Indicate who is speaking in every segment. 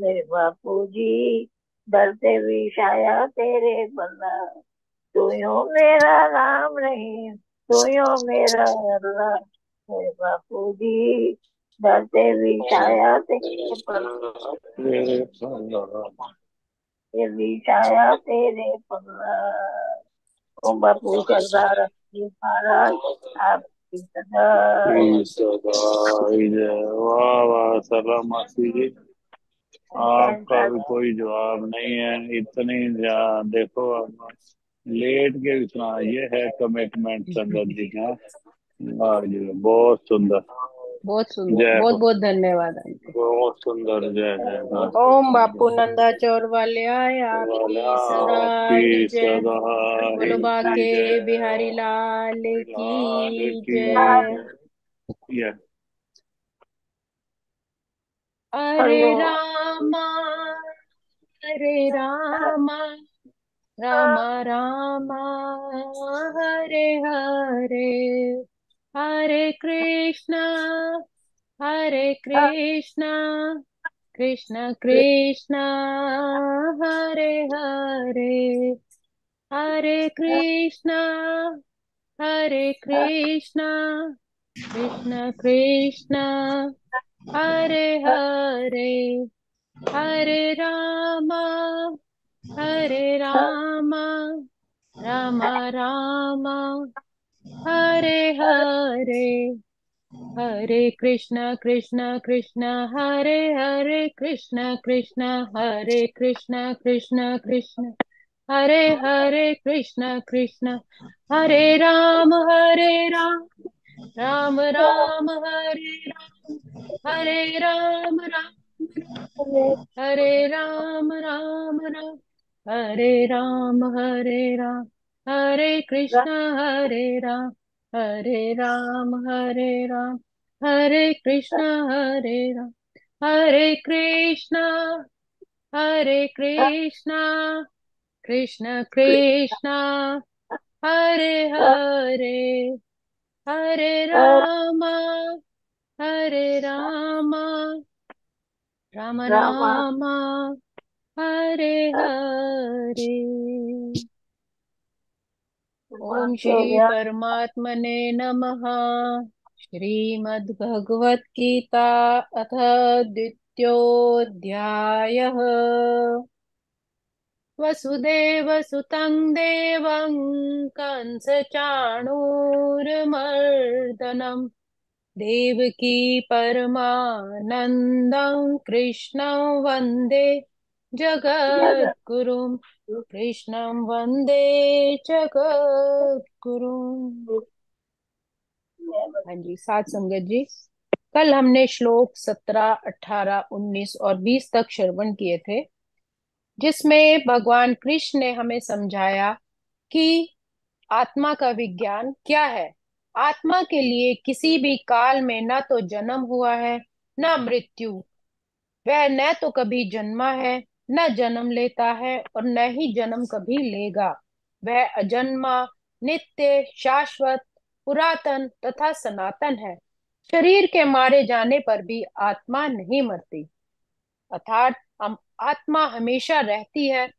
Speaker 1: मेरे बापू जी, डरते भी शाया तेरे बल्ला। तू यो मेरा राम नहीं, तू यो मेरा अल्लाह। मेरे बापू जी, डरते भी शाया तेरे बल्ला। ये भी शाया तेरे पल्ला। ओम बापू सरदार जी महाराज, आपकी सदा।
Speaker 2: वाह वाह सलाम मासी जी। आपका
Speaker 1: कैसा
Speaker 2: भी कोई जवाब नहीं है। इतनी देखो आप लेट के भी सुना, ये है कमिटमेंट संगत जी का। वाह जी बहुत सुंदर।
Speaker 3: बहुत सुंदर,
Speaker 2: जय
Speaker 3: बहुत
Speaker 2: हो।
Speaker 3: बहुत धन्यवाद आंटी।
Speaker 2: बहुत सुंदर, जय जय
Speaker 3: ओम
Speaker 2: हाँ।
Speaker 3: बापू नंदा चौर वाले आए,
Speaker 2: वाला
Speaker 3: आपकी सदा
Speaker 2: आपकी
Speaker 3: ही जय।
Speaker 2: सदा
Speaker 3: बोलो
Speaker 2: ही
Speaker 3: बाके बिहारी
Speaker 2: जय।
Speaker 3: लाल
Speaker 2: लाल
Speaker 3: की
Speaker 2: की
Speaker 3: जय।
Speaker 2: जय।
Speaker 3: हरे
Speaker 1: हरिओम।
Speaker 3: रामा, हरे रामा, राम रामा, हरे हरे, हरे कृष्णा, हरे कृष्णा, कृष्ण कृष्ण, हरे हरे, हरे कृष्णा, हरे कृष्णा, कृष्ण कृष्ण, हरे हरे, हरे रामा, हरे रामा, राम रामा, हरे हरे, हरे कृष्ण कृष्ण कृष्ण, हरे हरे, कृष्ण कृष्ण, हरे कृष्ण कृष्ण कृष्ण, हरे हरे, कृष्ण कृष्ण, हरे राम, राम राम, हरे राम, हरे राम, राम राम, हरे राम, हरे कृष्ण, हरे राम, हरे कृष्ण, हरे कृष्ण, हरे कृष्ण, कृष्ण कृष्ण, हरे हरे, हरे राम, हरे राम, राम
Speaker 1: रामा।
Speaker 3: राम, हरे हरे। ओम श्री
Speaker 1: सूर्या।
Speaker 3: परमात्मने नमः। श्रीमद् भगवत गीता अथ द्वितीयोऽध्यायः। वसुदेव सुतं देवं कंसचाणूरमर्दनम् देवकी परमानन्दं कृष्णं वन्दे जगद्गुरुं, कृष्णं वन्दे जगद्गुरुम्। हाँ जी, साथ संगत जी, कल हमने श्लोक 17, 18, 19 और 20 तक श्रवण किए थे, जिसमें भगवान कृष्ण ने हमें समझाया कि आत्मा का विज्ञान क्या है। आत्मा के लिए किसी भी काल में न तो जन्म हुआ है, न मृत्यु। वह न तो कभी जन्मा है, न जन्म लेता है, और न ही जन्म कभी लेगा। वह अजन्मा, नित्य, शाश्वत, पुरातन तथा सनातन है। शरीर के मारे जाने पर भी आत्मा नहीं मरती, अर्थात हम आत्मा हमेशा रहती है।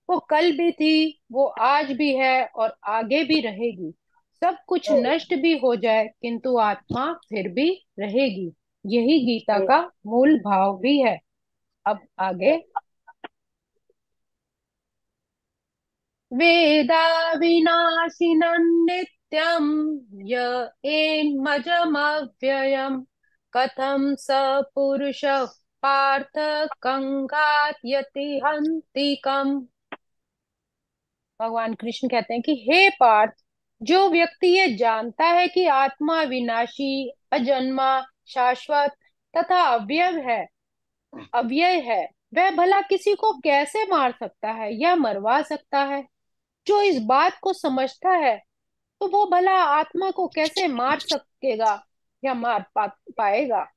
Speaker 3: वो कल भी थी, वो आज भी है और आगे भी रहेगी। सब कुछ नष्ट भी हो जाए किंतु आत्मा फिर भी रहेगी। यही गीता का मूल भाव भी है। अब आगे। वेदा विनाशिनं नित्यं य एन्मजमव्ययम् कथं स पुरुषः पार्थ कंगात्यति हन्तिकम्। भगवान कृष्ण कहते हैं कि हे पार्थ, जो व्यक्ति ये जानता है कि आत्मा विनाशी, अजन्मा, शाश्वत तथा अव्यय है, वह भला किसी को कैसे मार सकता है या मरवा सकता है। जो इस बात को समझता है, तो वो भला आत्मा को कैसे मार सकेगा या पाएगा।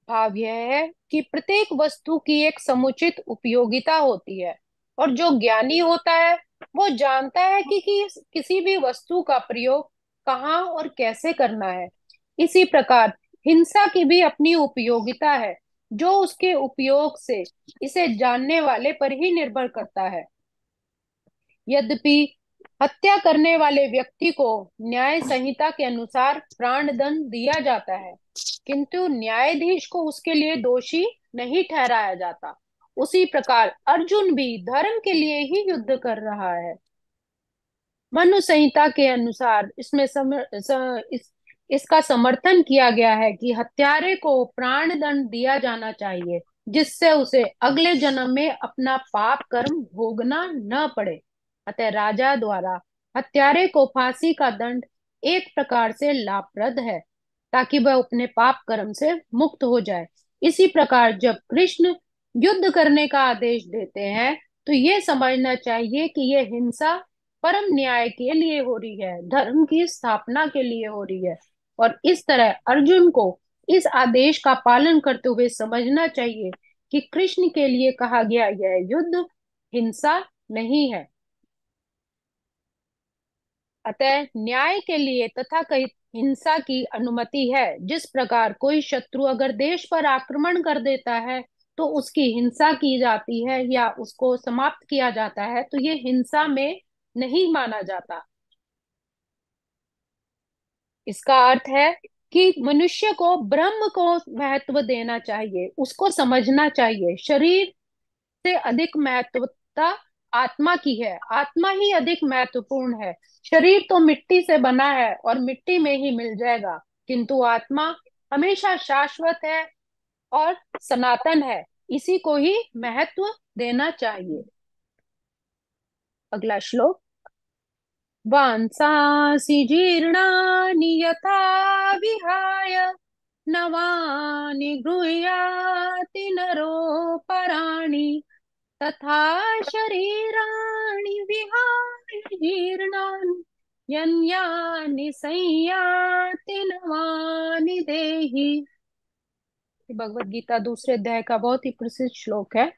Speaker 3: भाव यह है कि प्रत्येक वस्तु की एक समुचित उपयोगिता होती है, और जो ज्ञानी होता है वो जानता है कि किसी भी वस्तु का प्रयोग कहाँ और कैसे करना है। इसी प्रकार हिंसा की भी अपनी उपयोगिता है। जो उसके उपयोग से इसे जानने वाले पर ही निर्भर करता है। यद्यपि हत्या करने वाले व्यक्ति को न्याय संहिता के अनुसार प्राणदंड दिया जाता है, किंतु न्यायाधीश को उसके लिए दोषी नहीं ठहराया जाता। उसी प्रकार अर्जुन भी धर्म के लिए ही युद्ध कर रहा है। मनु संहिता के अनुसार इसका समर्थन किया गया है कि हत्यारे को प्राण दंड दिया जाना चाहिए, जिससे उसे अगले जन्म में अपना पाप कर्म भोगना न पड़े। अतः राजा द्वारा हत्यारे को फांसी का दंड एक प्रकार से लाभप्रद है, ताकि वह अपने पाप कर्म से मुक्त हो जाए। इसी प्रकार जब कृष्ण युद्ध करने का आदेश देते हैं, तो ये समझना चाहिए कि यह हिंसा परम न्याय के लिए हो रही है, धर्म की स्थापना के लिए हो रही है। और इस तरह अर्जुन को इस आदेश का पालन करते हुए समझना चाहिए कि कृष्ण के लिए कहा गया यह युद्ध हिंसा नहीं है। अतः न्याय के लिए तथाकथित हिंसा की अनुमति है। जिस प्रकार कोई शत्रु अगर देश पर आक्रमण कर देता है तो उसकी हिंसा की जाती है या उसको समाप्त किया जाता है, तो ये हिंसा में नहीं माना जाता। इसका अर्थ है कि मनुष्य को ब्रह्म को महत्व देना चाहिए, उसको समझना चाहिए। शरीर से अधिक महत्वता आत्मा की है, आत्मा ही अधिक महत्वपूर्ण है। शरीर तो मिट्टी से बना है और मिट्टी में ही मिल जाएगा, किंतु आत्मा हमेशा शाश्वत है और सनातन है, इसी को ही महत्व देना चाहिए। अगला श्लोक। वांसांसि जीर्णानि यथा विहाय नवानि गृह्याति नरोपराणि तथा शरीराणि विहाय जीर्णानि यन्यानि संयाति नवानि देहि। भगवत गीता दूसरे अध्याय का बहुत ही प्रसिद्ध श्लोक है।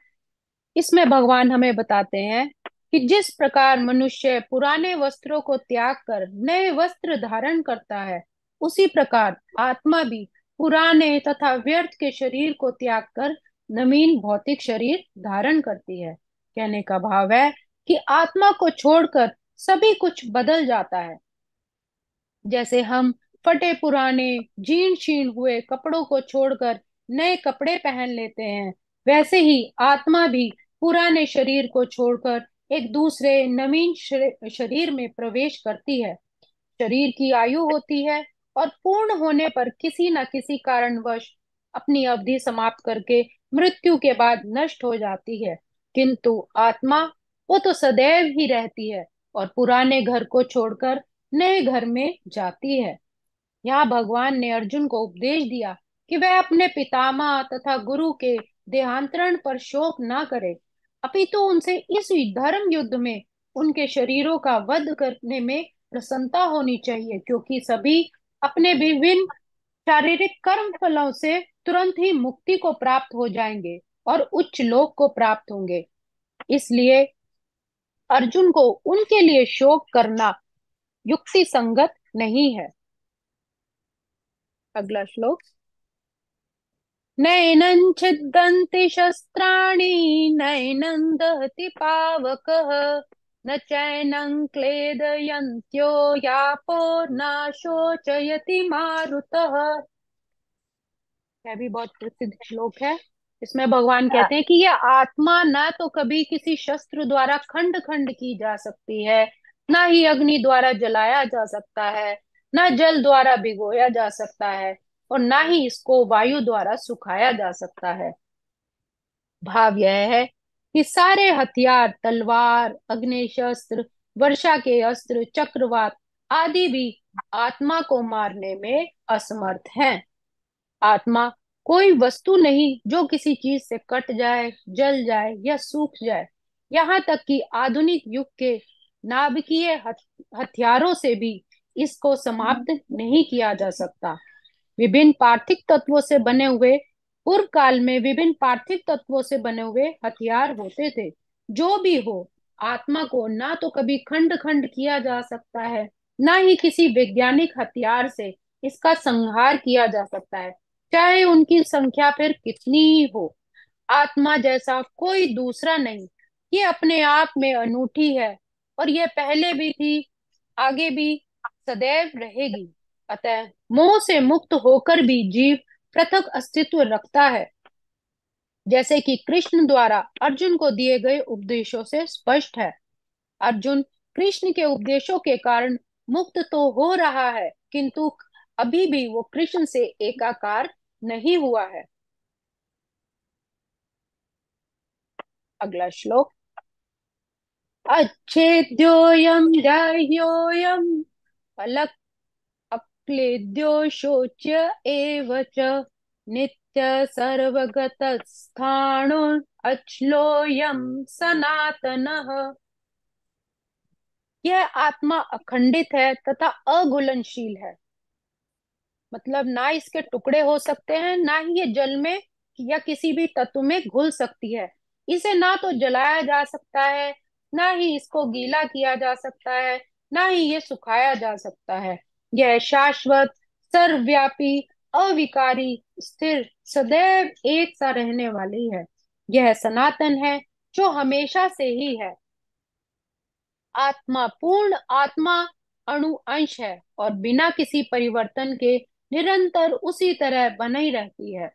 Speaker 3: इसमें भगवान हमें बताते हैं कि जिस प्रकार मनुष्य पुराने वस्त्रों को त्याग कर नए वस्त्र धारण करता है, उसी प्रकार आत्मा भी पुराने तथा व्यर्थ के शरीर को त्याग कर नवीन भौतिक शरीर धारण करती है। कहने का भाव है कि आत्मा को छोड़कर सभी कुछ बदल जाता है। जैसे हम फटे पुराने जीर्ण शीर्ण हुए कपड़ों को छोड़कर नए कपड़े पहन लेते हैं, वैसे ही आत्मा भी पुराने शरीर को छोड़कर एक दूसरे नवीन शरीर में प्रवेश करती है। शरीर की आयु होती है और पूर्ण होने पर किसी न किसी कारणवश अपनी अवधि समाप्त करके मृत्यु के बाद नष्ट हो जाती है, किंतु आत्मा वो तो सदैव ही रहती है और पुराने घर को छोड़कर नए घर में जाती है। यहाँ भगवान ने अर्जुन को उपदेश दिया कि वह अपने पितामह तथा गुरु के देहांतरण पर शोक न करे, अपितु उनसे इस धर्म युद्ध में उनके शरीरों का वध करने में प्रसन्नता होनी चाहिए, क्योंकि सभी अपने विभिन्न शारीरिक कर्म फलों से तुरंत ही मुक्ति को प्राप्त हो जाएंगे और उच्च लोक को प्राप्त होंगे। इसलिए अर्जुन को उनके लिए शोक करना युक्ति संगत नहीं है। अगला श्लोक। नैनं छिद्यन्ति शस्त्राणि नैनं दहति पावकः न चैनं क्लेदयन्त्यो यापो न शोचयति मारुतः। यह भी बहुत प्रसिद्ध श्लोक है। इसमें भगवान कहते हैं कि यह आत्मा ना तो कभी किसी शस्त्र द्वारा खंड खंड की जा सकती है, ना ही अग्नि द्वारा जलाया जा सकता है, ना जल द्वारा भिगोया जा सकता है, और ना ही इसको वायु द्वारा सुखाया जा सकता है। भाव यह है कि सारे हथियार, तलवार, अग्नि शस्त्र, वर्षा के अस्त्र, चक्रवात आदि भी आत्मा को मारने में असमर्थ हैं। आत्मा कोई वस्तु नहीं जो किसी चीज से कट जाए, जल जाए या सूख जाए। यहाँ तक कि आधुनिक युग के नाभिकीय हथियारों से भी इसको समाप्त नहीं किया जा सकता। विभिन्न पार्थिव तत्वों से बने हुए पूर्व काल में विभिन्न पार्थिव तत्वों से बने हुए हथियार होते थे। जो भी हो, आत्मा को ना तो कभी खंड खंड किया जा सकता है, ना ही किसी वैज्ञानिक हथियार से इसका संहार किया जा सकता है। चाहे उनकी संख्या फिर कितनी ही हो। आत्मा जैसा कोई दूसरा नहीं। ये अपने आप में अनूठी है, और ये पहले भी थी, आगे भी सदैव रहेगी। अतः मोह से मुक्त होकर भी जीव पृथक अस्तित्व रखता है, जैसे कि कृष्ण द्वारा अर्जुन को दिए गए उपदेशों से स्पष्ट है। अर्जुन कृष्ण के उपदेशों के कारण मुक्त तो हो रहा है, किंतु अभी भी वो कृष्ण से एकाकार नहीं हुआ है। अगला श्लोक। अच्छेद्योऽयं दाह्योऽयं अलक् अक्लेद्यो शोच्य एव च नित्य सर्वगतस्थाणु अच्लोऽयं सनातनः। यह आत्मा अखंडित है तथा अघुलनशील है। मतलब ना इसके टुकड़े हो सकते हैं, ना ही ये जल में या किसी भी तत्व में घुल सकती है। इसे ना तो जलाया जा सकता है, ना ही इसको गीला किया जा सकता है, ना ही ये सुखाया जा सकता है। यह शाश्वत, सर्वव्यापी, अविकारी, स्थिर, सदैव एक सा रहने वाली है। यह सनातन है, जो हमेशा से ही है। आत्मा पूर्ण आत्मा अणु अंश है, और बिना किसी परिवर्तन के निरंतर उसी तरह बनी रहती है।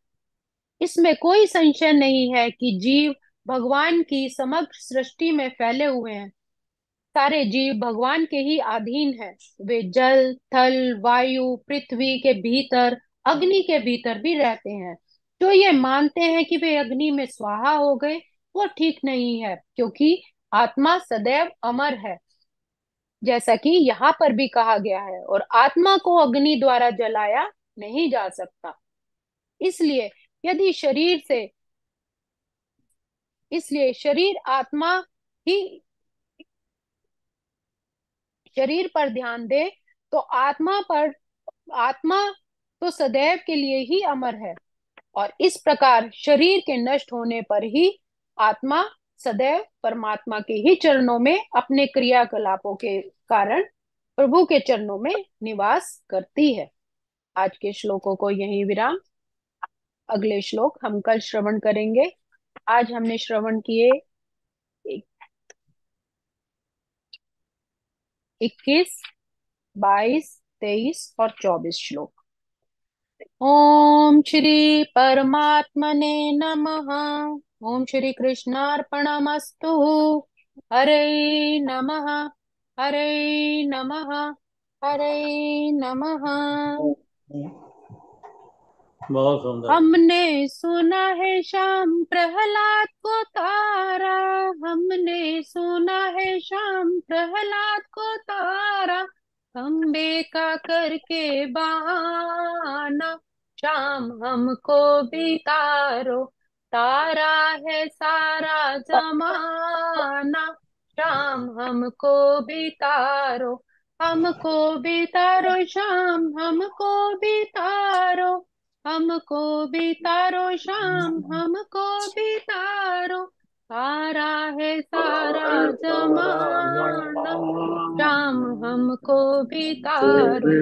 Speaker 3: इसमें कोई संशय नहीं है कि जीव भगवान की समग्र सृष्टि में फैले हुए हैं। सारे जीव भगवान के ही अधीन हैं। वे जल, थल, वायु, पृथ्वी के भीतर, अग्नि के भीतर भी रहते हैं। जो ये मानते हैं कि वे अग्नि में स्वाहा हो गए, वो ठीक नहीं है, क्योंकि आत्मा सदैव अमर है, जैसा कि यहाँ पर भी कहा गया है, और आत्मा को अग्नि द्वारा जलाया नहीं जा सकता। इसलिए यदि शरीर से इसलिए शरीर आत्मा ही शरीर पर ध्यान दे, तो आत्मा तो सदैव के लिए ही अमर है। और इस प्रकार शरीर के नष्ट होने पर ही आत्मा सदैव परमात्मा के ही चरणों में अपने क्रियाकलापों के कारण प्रभु के चरणों में निवास करती है। आज के श्लोकों को यहीं विराम। अगले श्लोक हम कल श्रवण करेंगे। आज हमने श्रवण किए 21, 22, 23 और 24 श्लोक। ओम श्री परमात्मने नमः। ओम श्री कृष्णार्पणमस्तु। हरे नमः, हरे नमः, हरे नमः।
Speaker 4: बहुत सुंदर।
Speaker 3: हमने सुना है श्याम प्रहलाद को तारा, हमने सुना है श्याम प्रहलाद को तारा, खम्बे का करके बहाना, श्याम हमको भी तारो, तारा है सारा जमाना, श्याम हमको भी तारो, हमको भी तारो, श्याम हमको भी तारो, हमको भी तारो, श्याम हमको भी तारो, तारा है सारा जमाना, श्याम हमको भी तारो।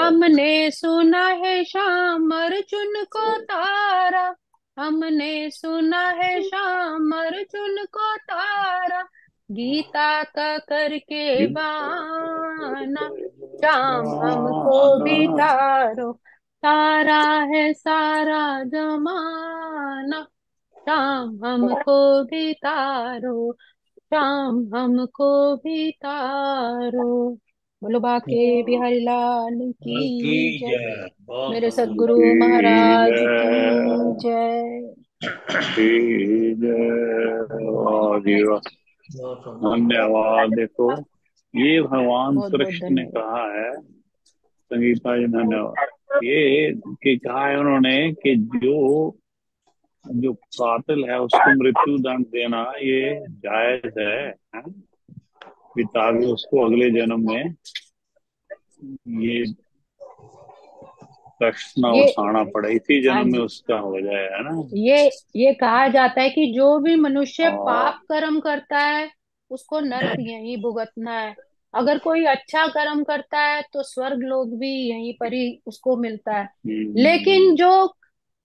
Speaker 3: हमने सुना है श्याम अर्जुन को तारा, हमने सुना है श्याम अर्जुन को तारा, गीता का करके बहाना, श्याम हमको भी तारो, तारा है सारा जमाना, श्याम हमको भी तारो, श्याम हमको भी तारो। बोलो बाके बिहारी लाल
Speaker 4: की
Speaker 3: की जय।
Speaker 4: जय। बहुत
Speaker 3: मेरे
Speaker 4: सुंदर।
Speaker 3: सद्गुरु महाराज की जय।
Speaker 4: बहुत सुंदर।
Speaker 2: धन्यवाद। देखो, ये भगवान
Speaker 3: बहुत बहुत
Speaker 2: कृष्ण ने
Speaker 3: धन्यवाद।
Speaker 2: कहा है। संगीता जी धन्यवाद। ये कि कहा है उन्होंने कि जो जो कातिल है उसको मृत्यु दंड देना ये जायज है? कि ताकि उसको अगले जन्म में ये कष्ट ना
Speaker 3: ये
Speaker 2: उठाना पड़े, इसी
Speaker 3: हाँ
Speaker 2: जन्म में
Speaker 3: जी,
Speaker 2: उसका हो जाए, है ना?
Speaker 3: ये कहा जाता है कि जो भी मनुष्य
Speaker 2: और
Speaker 3: पाप कर्म करता है उसको नरक यहीं भुगतना है। अगर कोई अच्छा कर्म करता है तो स्वर्ग लोक भी यहीं पर ही उसको मिलता है।
Speaker 2: हम्म,
Speaker 3: लेकिन जो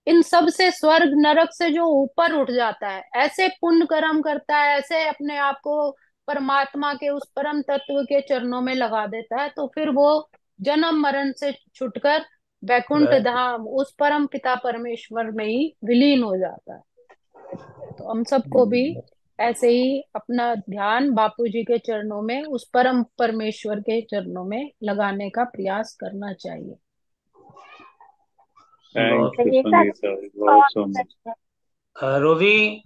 Speaker 3: इन सब से, स्वर्ग नरक से जो ऊपर उठ जाता है, ऐसे पुण्य कर्म करता है, ऐसे अपने आप को परमात्मा के उस परम तत्व के चरणों में लगा देता है, तो फिर वो जन्म मरण से छुटकर वैकुंठ
Speaker 4: वह
Speaker 3: धाम उस परम पिता परमेश्वर में ही विलीन हो जाता है। तो हम सबको भी ऐसे ही अपना ध्यान बापू जी के चरणों में, उस परम परमेश्वर के चरणों में लगाने का प्रयास करना चाहिए।
Speaker 2: थैंक
Speaker 4: बहुत
Speaker 2: यू
Speaker 1: संगीता
Speaker 2: संगीता जी, बहुत सो मच।
Speaker 4: रोजी